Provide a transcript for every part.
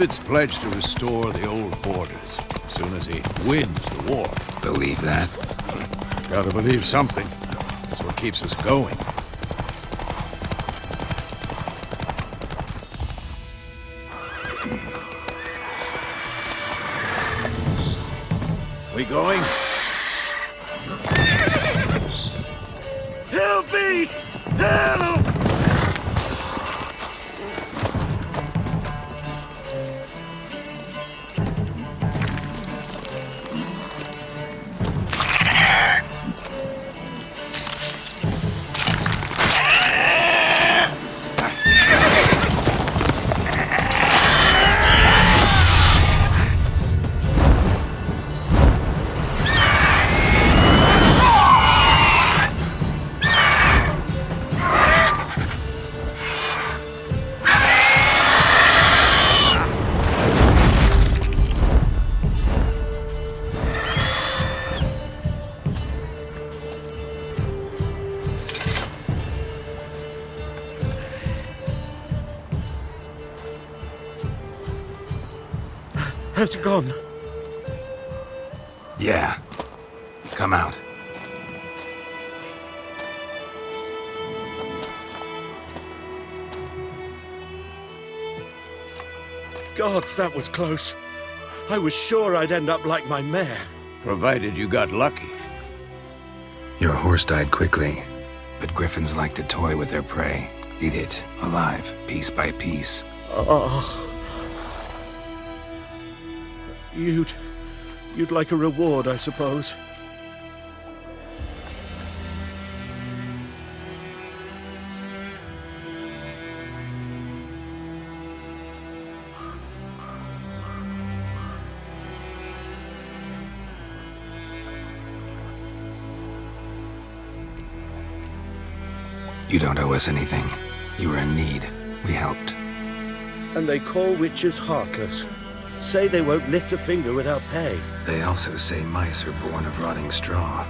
It's pledged to restore the old borders as soon as he wins the war. Believe that? Gotta believe something. That's what keeps us going. We going? Help me! Help! Has it gone? Yeah. Come out. Gods, that was close. I was sure I'd end up like my mare. Provided you got lucky. Your horse died quickly, but griffins like to toy with their prey. Eat it, alive, piece by piece. Oh. You'd like a reward, I suppose. You don't owe us anything. You were in need. We helped. And they call witches heartless. Say they won't lift a finger without pay. They also say mice are born of rotting straw.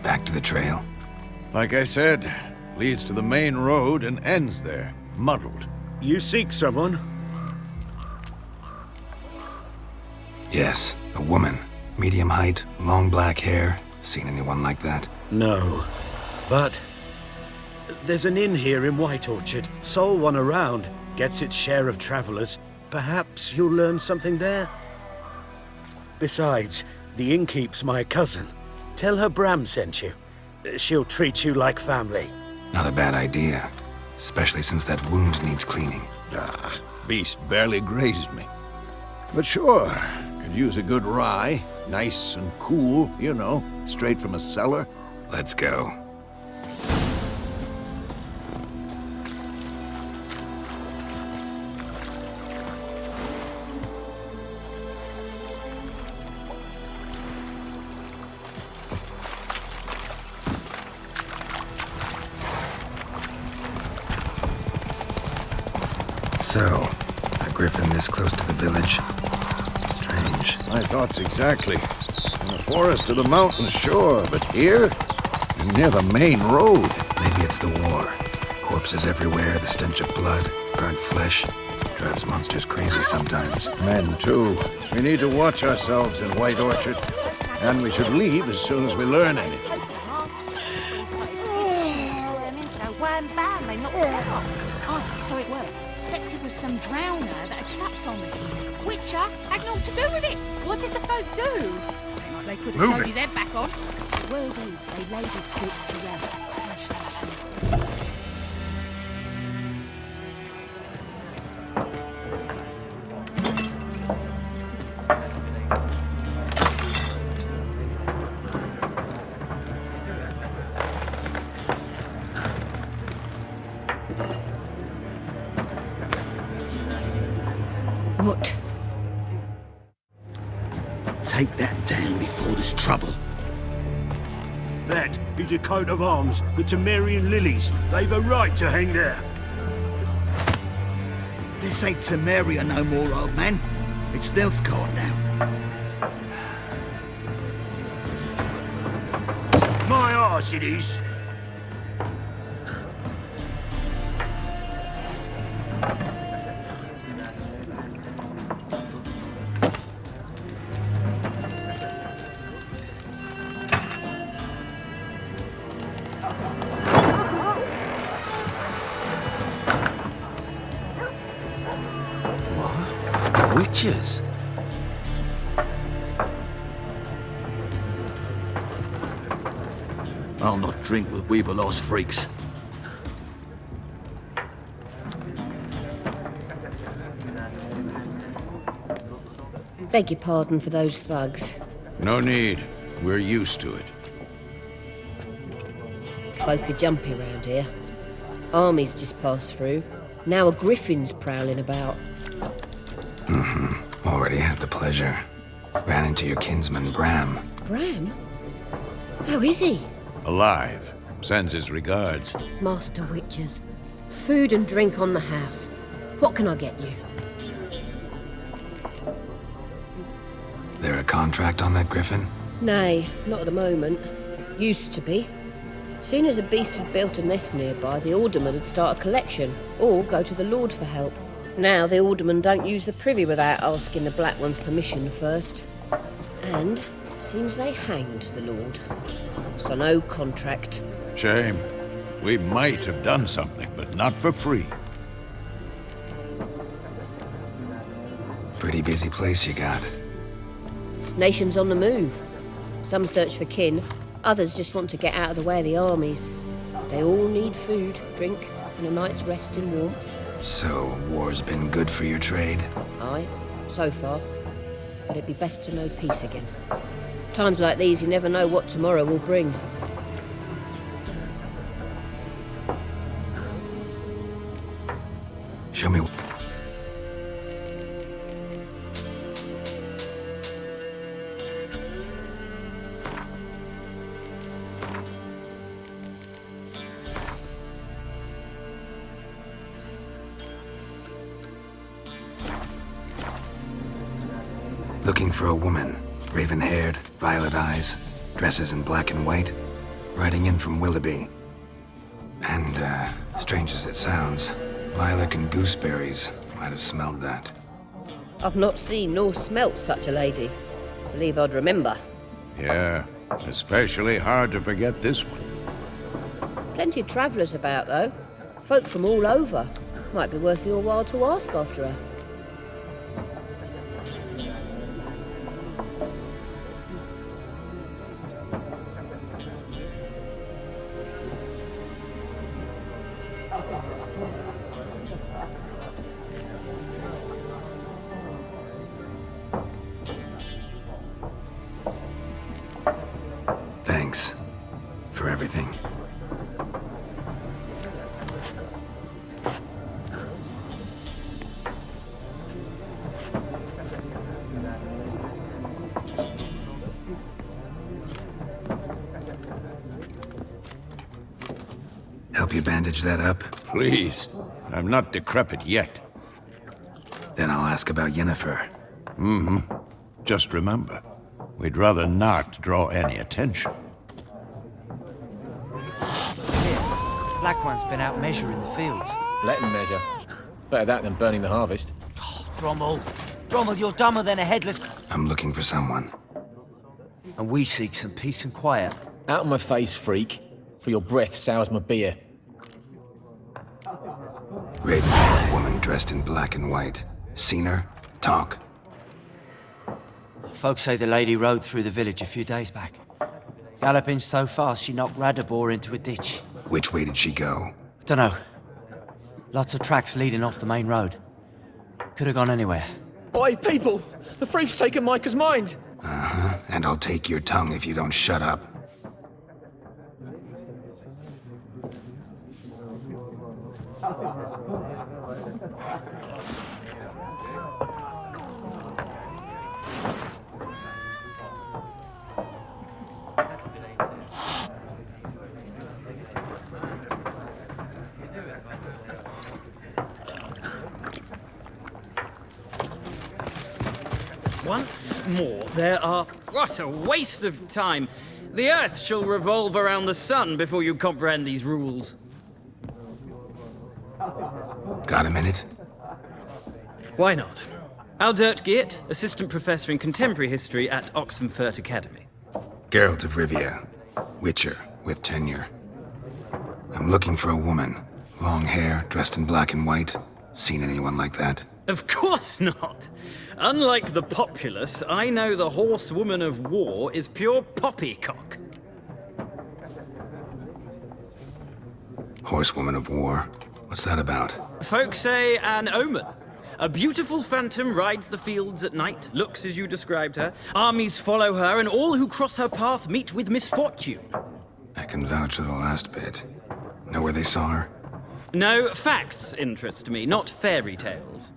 Back to the trail. Like I said, leads to the main road and ends there, muddled. You seek someone? Yes, a woman. Medium height, long black hair. Seen anyone like that? No. But there's an inn here in White Orchard. Sole one around. Gets its share of travelers. Perhaps you'll learn something there? Besides, the innkeep's my cousin. Tell her Bram sent you. She'll treat you like family. Not a bad idea. Especially since that wound needs cleaning. Beast barely grazed me. But sure, could use a good rye. Nice and cool, you know, straight from a cellar. Let's go. So, a griffin this close to the village? Strange. My thoughts exactly. In the forest or the mountains, sure, but here? Near the main road. Maybe it's the war. Corpses everywhere, the stench of blood, burnt flesh. Drives monsters crazy sometimes. Men, too. We need to watch ourselves in White Orchard. And we should leave as soon as we learn anything. Oh, so it worked. Except it was some drowner that had sapped on me. Witcher had naught to do with it. What did the folk do? Seemed like they could have sewed his head back on. The word is they laid his corpse to rest. What? Take that down before there's trouble. That is a coat of arms, the Temerian lilies. They've a right to hang there. This ain't Temeria no more, old man. It's Nilfgaard now. My arse it is. Witches? I'll not drink with Weaver-lost freaks. Beg your pardon for those thugs. No need. We're used to it. Folk are jumpy round here. Armies just passed through. Now a griffin's prowling about. Already had the pleasure. Ran into your kinsman, Bram. Bram? How is he? Alive. Sends his regards. Master Witchers. Food and drink on the house. What can I get you? There a contract on that griffin? Nay, not at the moment. Used to be. Soon as a beast had built a nest nearby, the alderman would start a collection, or go to the Lord for help. Now the aldermen don't use the privy without asking the Black One's permission first. And seems they hanged the Lord. So no contract. Shame. We might have done something, but not for free. Pretty busy place you got. Nations on the move. Some search for kin, others just want to get out of the way of the armies. They all need food, drink, and a night's rest in warmth. So, war's been good for your trade? Aye, so far. But it'd be best to know peace again. Times like these, you never know what tomorrow will bring. Show me. Looking for a woman. Raven-haired, violet eyes, dresses in black and white. Riding in from Willoughby. And, strange as it sounds, Lilac and Gooseberries might have smelled that. I've not seen nor smelt such a lady. Believe I'd remember. Yeah, especially hard to forget this one. Plenty of travellers about, though. Folk from all over. Might be worth your while to ask after her. Thanks for everything. Help you bandage that up? Please. I'm not decrepit yet. Then I'll ask about Yennefer. Just remember, we'd rather not draw any attention. Black One's been out measuring the fields. Let him measure. Better that than burning the harvest. Oh, Drommel. Drommel, you're dumber than a headless... I'm looking for someone. And we seek some peace and quiet. Out of my face, freak. For your breath sours my beer. Raven-haired woman dressed in black and white. Seen her? Talk. Folks say the lady rode through the village a few days back. Galloping so fast she knocked Radabor into a ditch. Which way did she go? Dunno. Lots of tracks leading off the main road. Could have gone anywhere. Oi, people! The freak's taken Micah's mind! And I'll take your tongue if you don't shut up. Once more, there are... What a waste of time! The Earth shall revolve around the sun before you comprehend these rules. Got a minute? Why not? Aldert Geert, Assistant Professor in Contemporary History at Oxenfurt Academy. Geralt of Rivia. Witcher, with tenure. I'm looking for a woman. Long hair, dressed in black and white. Seen anyone like that? Of course not. Unlike the populace, I know the horsewoman of war is pure poppycock. Horsewoman of war? What's that about? Folk say an omen. A beautiful phantom rides the fields at night, looks as you described her. Armies follow her, and all who cross her path meet with misfortune. I can vouch for the last bit. Know where they saw her? No, facts interest me, not fairy tales.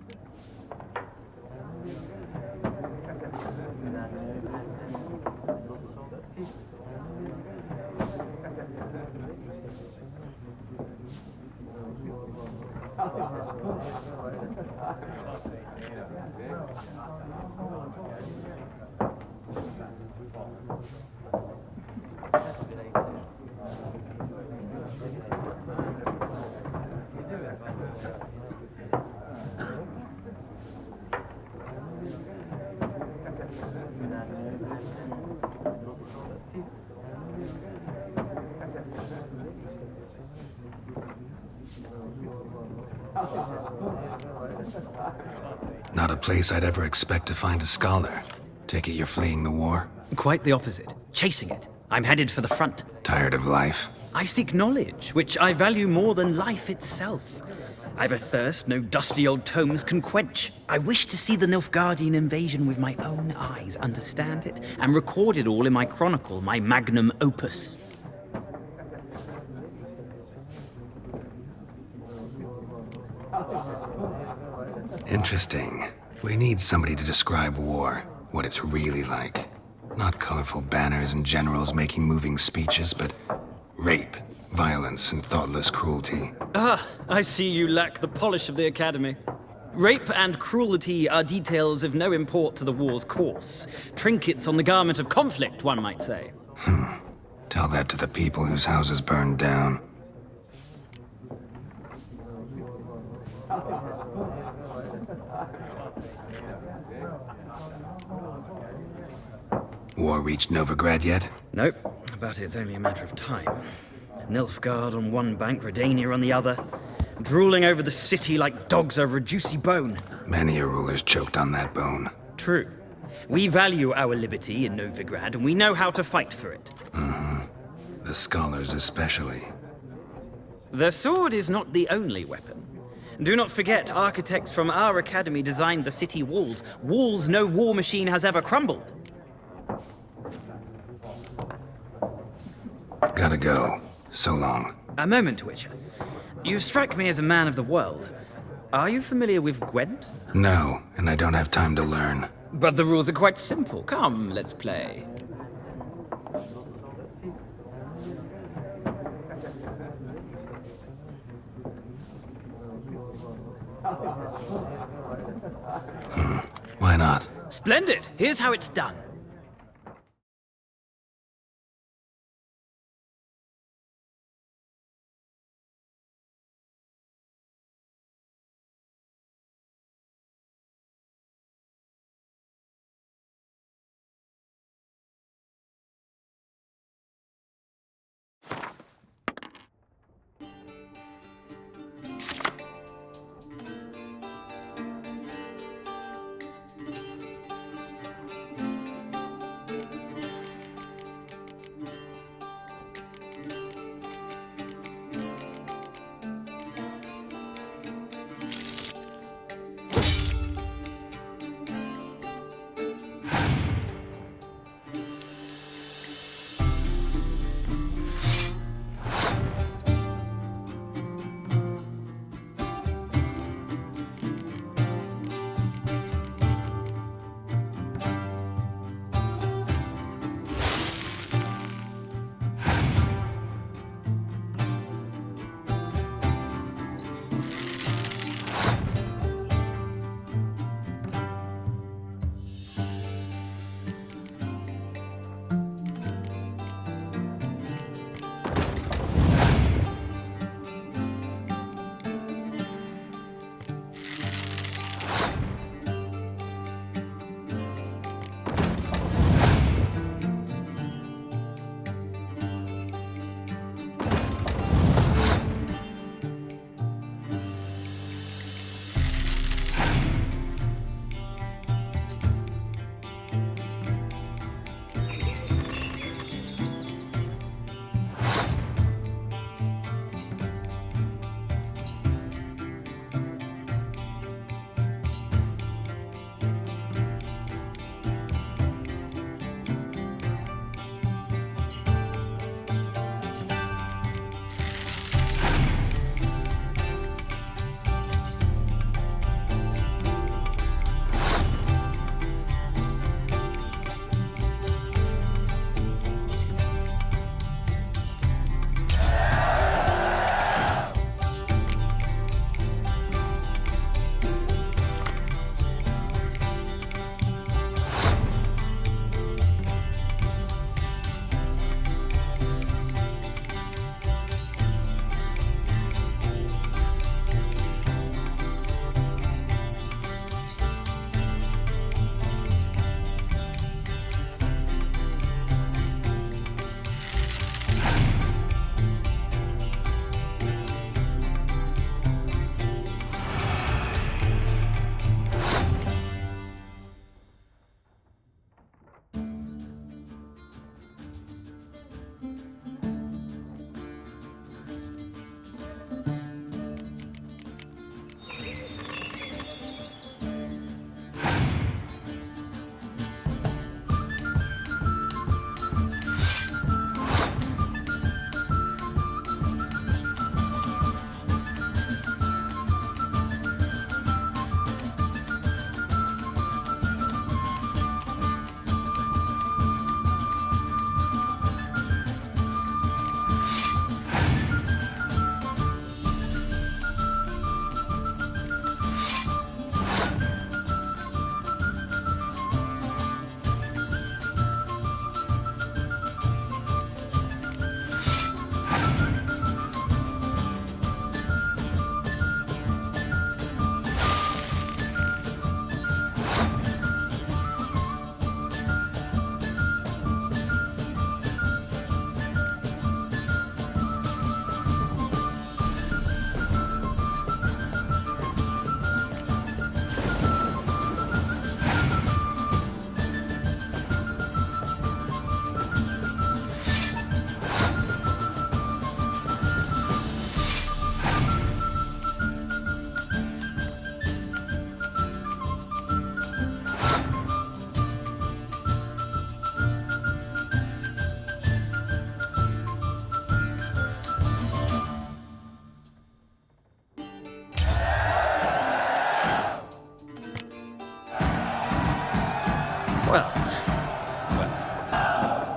Not a place I'd ever expect to find a scholar. Take it you're fleeing the war? Quite the opposite. Chasing it. I'm headed for the front. Tired of life? I seek knowledge, which I value more than life itself. I've a thirst no dusty old tomes can quench. I wish to see the Nilfgaardian invasion with my own eyes, understand it, and record it all in my chronicle, my magnum opus. Interesting. We need somebody to describe war, what it's really like. Not colorful banners and generals making moving speeches, but rape, violence, and thoughtless cruelty. Ah, I see you lack the polish of the Academy. Rape and cruelty are details of no import to the war's course. Trinkets on the garment of conflict, one might say. Tell that to the people whose houses burned down. War reached Novigrad yet? Nope, but it's only a matter of time. Nilfgaard on one bank, Redania on the other, drooling over the city like dogs over a juicy bone. Many a ruler's choked on that bone. True. We value our liberty in Novigrad, and we know how to fight for it. The scholars especially. The sword is not the only weapon. Do not forget, architects from our academy designed the city walls. Walls no war machine has ever crumbled. Gotta go. So long. A moment, Witcher. You strike me as a man of the world. Are you familiar with Gwent? No, and I don't have time to learn. But the rules are quite simple. Come, let's play. Why not? Splendid! Here's how it's done.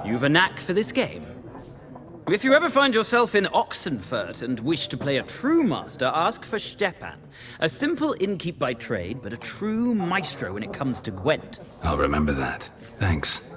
You've a knack for this game. If you ever find yourself in Oxenfurt and wish to play a true master, ask for Stepan. A simple innkeep by trade, but a true maestro when it comes to Gwent. I'll remember that. Thanks.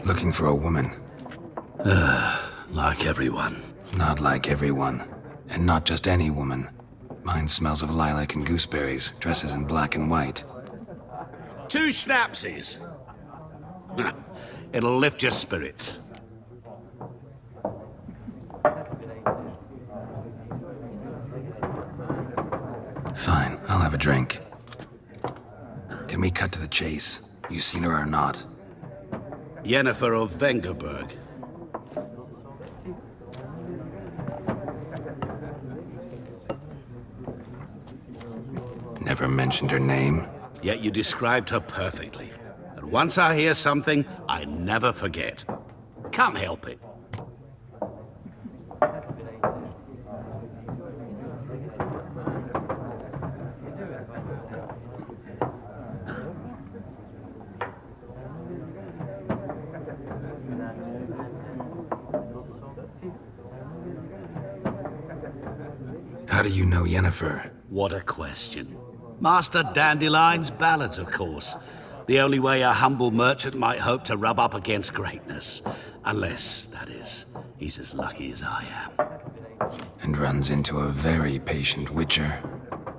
Looking for a woman. Like everyone. Not like everyone. And not just any woman. Mine smells of lilac and gooseberries, dresses in black and white. 2 schnapsies. It'll lift your spirits. Fine, I'll have a drink. Can we cut to the chase? You seen her or not? Yennefer of Vengerberg. Never mentioned her name. Yet you described her perfectly. And once I hear something, I never forget. Can't help it. How do you know Yennefer? What a question. Master Dandelion's ballads, of course. The only way a humble merchant might hope to rub up against greatness. Unless, that is, he's as lucky as I am. And runs into a very patient witcher.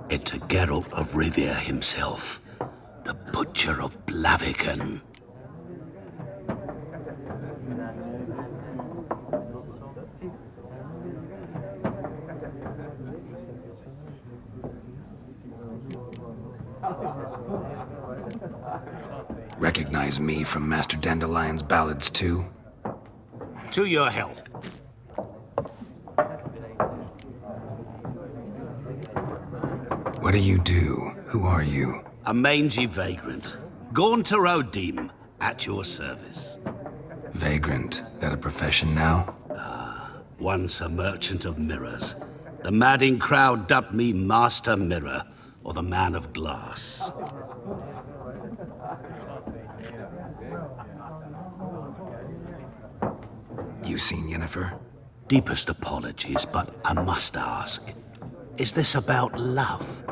It's a Geralt of Rivia himself. The Butcher of Blaviken. Recognize me from Master Dandelion's ballads, too? To your health. What do you do? Who are you? A mangy vagrant. Gaunter Odim, at your service. Vagrant. That a profession now? Once a merchant of mirrors. The madding crowd dubbed me Master Mirror, or the Man of Glass. You seen Yennefer? Deepest apologies, but I must ask. Is this about love?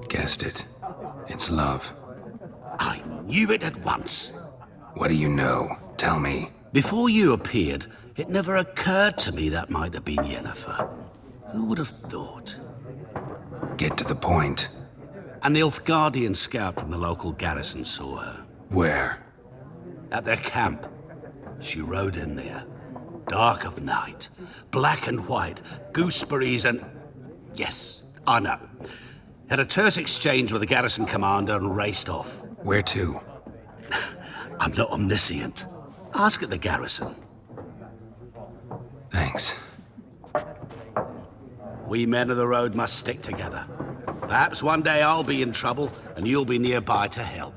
Guessed it. It's love. I knew it at once. What do you know? Tell me. Before you appeared, it never occurred to me that might have been Yennefer. Who would have thought? Get to the point. An Nilfgaardian scout from the local garrison saw her. Where? At their camp. She rode in there. Dark of night. Black and white. Gooseberries and... Yes, I know. Had a terse exchange with the garrison commander and raced off. Where to? I'm not omniscient. Ask at the garrison. Thanks. We men of the road must stick together. Perhaps one day I'll be in trouble and you'll be nearby to help.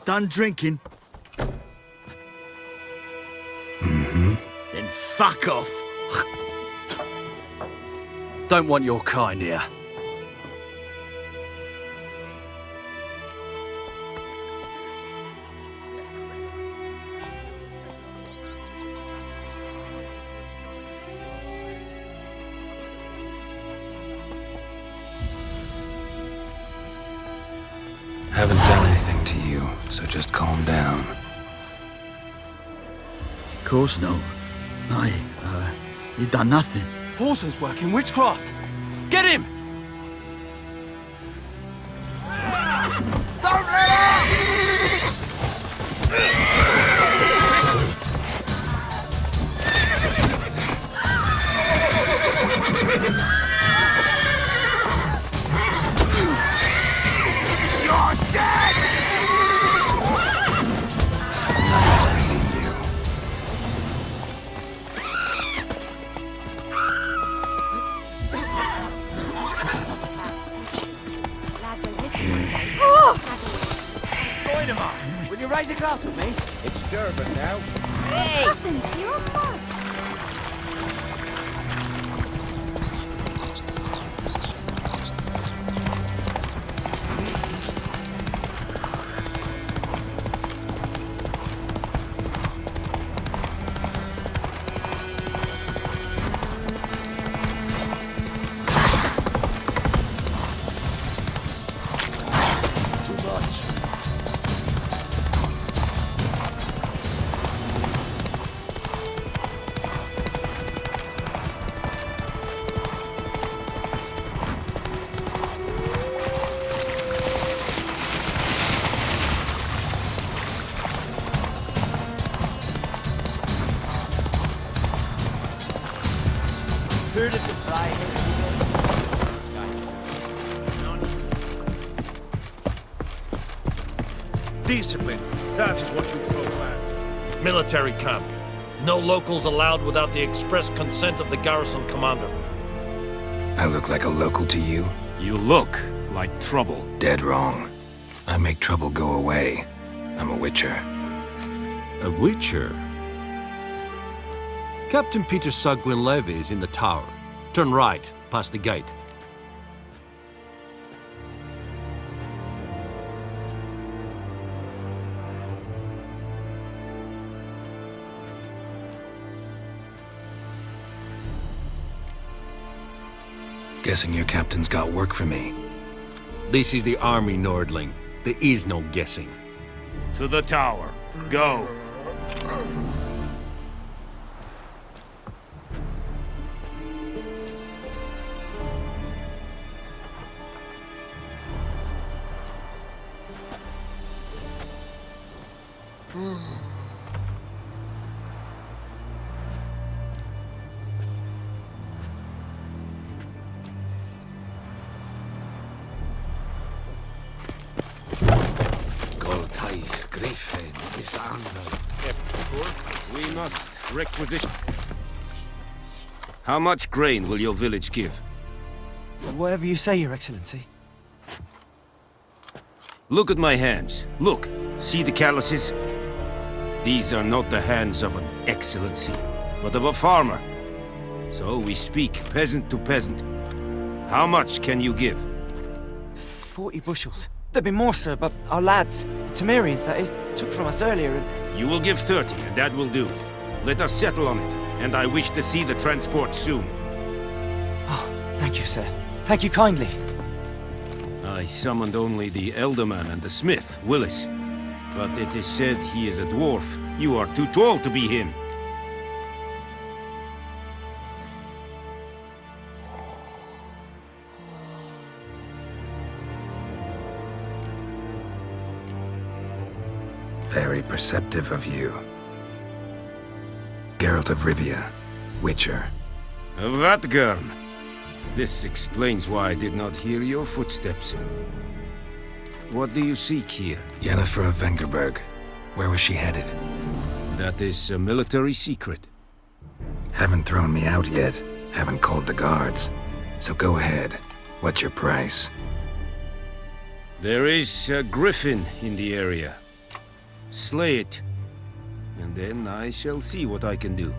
Done drinking? Mm-hmm. Then fuck off. Don't want your kind here. Haven't done anything to you, so just calm down. Of course no. You done nothing. Horson's working witchcraft! Get him! Don't let her! You're dead! Nice meeting you. Dynamite! Will you raise a glass with me? It's Durban now. What happened to your mug? Heard of the fly? Discipline. That is what you folk lack. Military camp. No locals allowed without the express consent of the garrison commander. I look like a local to you? You look like trouble. Dead wrong. I make trouble go away. I'm a witcher. A witcher? Captain Peter Sagwin Levy is in the tower. Turn right, past the gate. Guessing your captain's got work for me. This is the army, Nordling. There is no guessing. To the tower. Go. We must requisition. How much grain will your village give? Whatever you say, Your Excellency. Look at my hands. Look. See the calluses? These are not the hands of an excellency, but of a farmer. So we speak peasant to peasant. How much can you give? 40 bushels. There'd be more, sir, but our lads, the Temerians, that is, took from us earlier and... You will give 30, and that will do. Let us settle on it, and I wish to see the transport soon. Oh, thank you, sir. Thank you kindly. I summoned only the Elderman and the smith, Willis. But it is said he is a dwarf. You are too tall to be him. Very perceptive of you. Geralt of Rivia, Witcher. Vatgern. This explains why I did not hear your footsteps. What do you seek here? Yennefer of Vengerberg. Where was she headed? That is a military secret. Haven't thrown me out yet. Haven't called the guards. So go ahead. What's your price? There is a griffin in the area. Slay it, and then I shall see what I can do.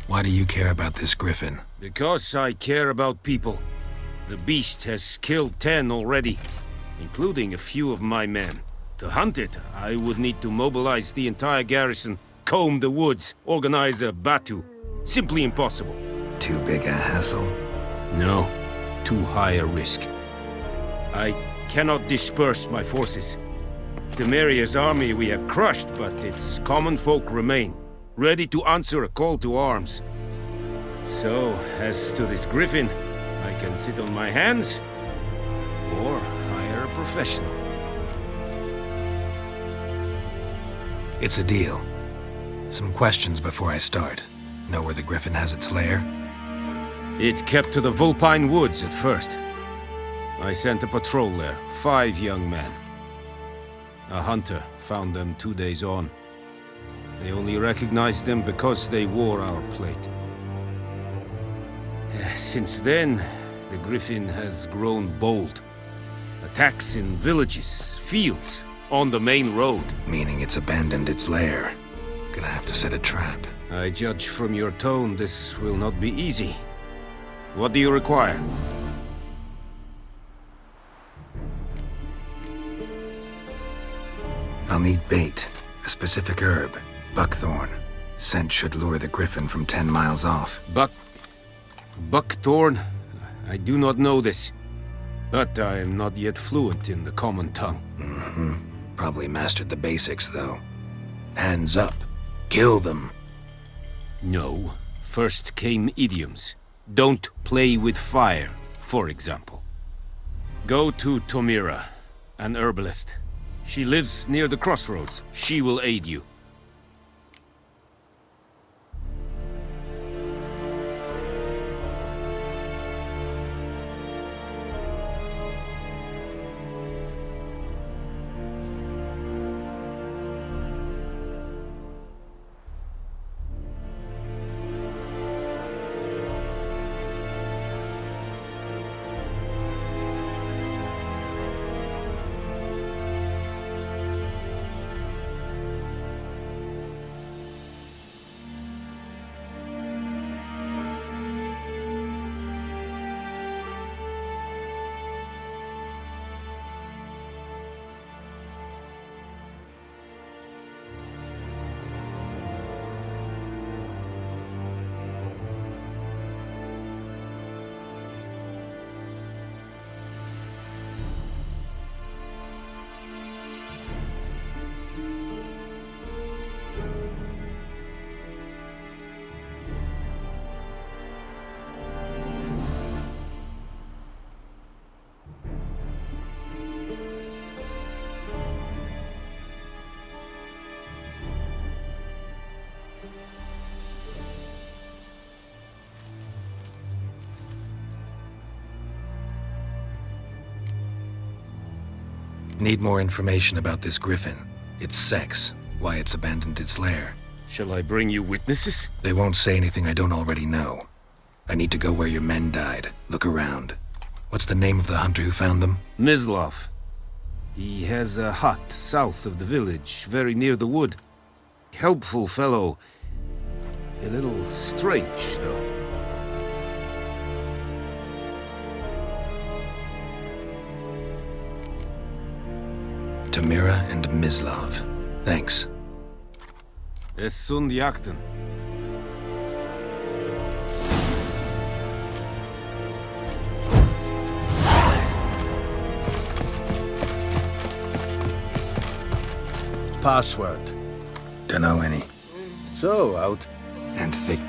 Why do you care about this griffin? Because I care about people. The beast has killed 10 already, including a few of my men. To hunt it, I would need to mobilize the entire garrison, comb the woods, organize a batu. Simply impossible. Too big a hassle? No. Too high a risk. I cannot disperse my forces. Temeria's army we have crushed, but its common folk remain, ready to answer a call to arms. So, as to this griffin, I can sit on my hands, or hire a professional. It's a deal. Some questions before I start. Know where the griffin has its lair? It kept to the Vulpine Woods at first. I sent a patrol there, 5 young men. A hunter found them 2 days on. They only recognized them because they wore our plate. Since then, the griffin has grown bold. Attacks in villages, fields, on the main road. Meaning it's abandoned its lair. Gonna have to set a trap. I judge from your tone this will not be easy. What do you require? I'll need bait, a specific herb, buckthorn. Scent should lure the griffin from 10 miles off. Buckthorn? I do not know this. But I am not yet fluent in the common tongue. Probably mastered the basics, though. Hands up. Kill them. No. First came idioms. Don't play with fire, for example. Go to Tomira, an herbalist. She lives near the crossroads. She will aid you. Need more information about this griffin. Its sex, why it's abandoned its lair. Shall I bring you witnesses? They won't say anything I don't already know. I need to go where your men died. Look around. What's the name of the hunter who found them? Mislav. He has a hut south of the village, very near the wood. Helpful fellow. A little strange, though. Tomira and Mislav. Thanks. Es sunt jakten. Password. Dunno any. So, out. And thick